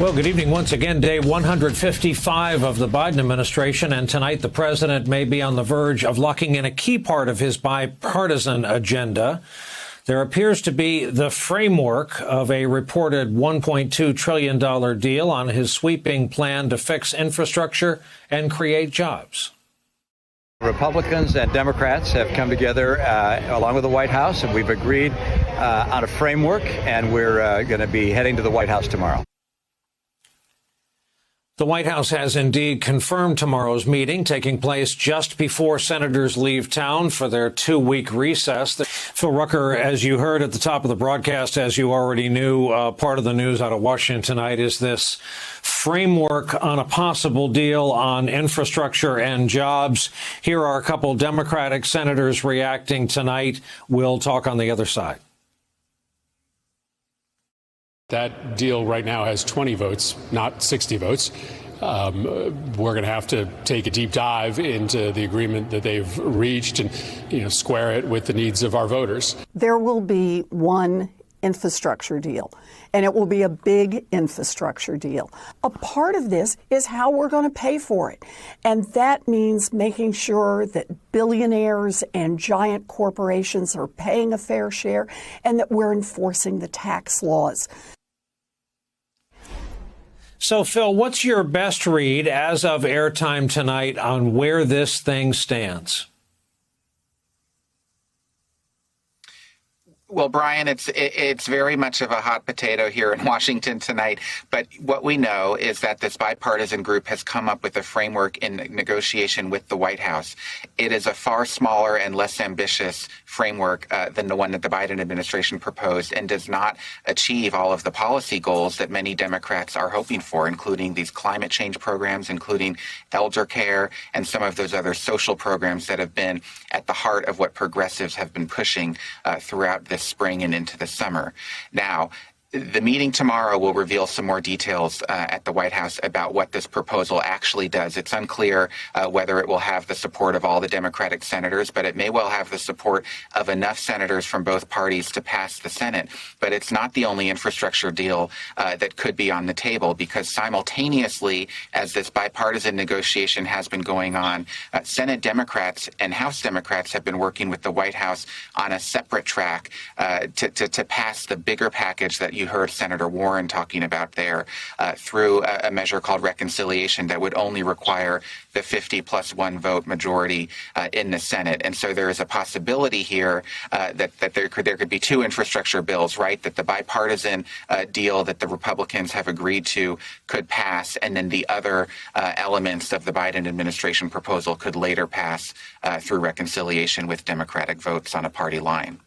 Well, good evening once again. Day 155 of the Biden administration, and tonight the president may be on the verge of locking in a key part of his bipartisan agenda. There appears to be the framework of a reported $1.2 trillion deal on his sweeping plan to fix infrastructure and create jobs. Republicans and Democrats have come together along with the White House, and we've agreed on a framework, and we're going to be heading to the White House tomorrow. The White House has indeed confirmed tomorrow's meeting, taking place just before senators leave town for their 2-week recess. Phil Rucker, as you heard at the top of the broadcast, as you already knew, part of the news out of Washington tonight is this framework on a possible deal on infrastructure and jobs. Here are a couple Democratic senators reacting tonight. We'll talk on the other side. That deal right now has 20 votes, not 60 votes. We're going to have to take a deep dive into the agreement that they've reached and, square it with the needs of our voters. There will be one infrastructure deal, and it will be a big infrastructure deal. A part of this is how we're going to pay for it. And that means making sure that billionaires and giant corporations are paying a fair share and that we're enforcing the tax laws. So, Phil, what's your best read as of airtime tonight on where this thing stands? Well, Brian, it's very much of a hot potato here in Washington tonight. But what we know is that this bipartisan group has come up with a framework in negotiation with the White House. It is a far smaller and less ambitious framework than the one that the Biden administration proposed, and does not achieve all of the policy goals that many Democrats are hoping for, including these climate change programs, including elder care, and some of those other social programs that have been at the heart of what progressives have been pushing throughout this spring and into the summer. Now, the meeting tomorrow will reveal some more details at the White House about what this proposal actually does. It's unclear whether it will have the support of all the Democratic senators, but it may well have the support of enough senators from both parties to pass the Senate. But it's not the only infrastructure deal that could be on the table, because simultaneously, as this bipartisan negotiation has been going on, Senate Democrats and House Democrats have been working with the White House on a separate track to pass the bigger package that you heard Senator Warren talking about there through a measure called reconciliation that would only require the 50+1 vote majority in the Senate. And so there is a possibility here that there could be two infrastructure bills, right? That the bipartisan deal that the Republicans have agreed to could pass, and then the other elements of the Biden administration proposal could later pass through reconciliation with Democratic votes on a party line.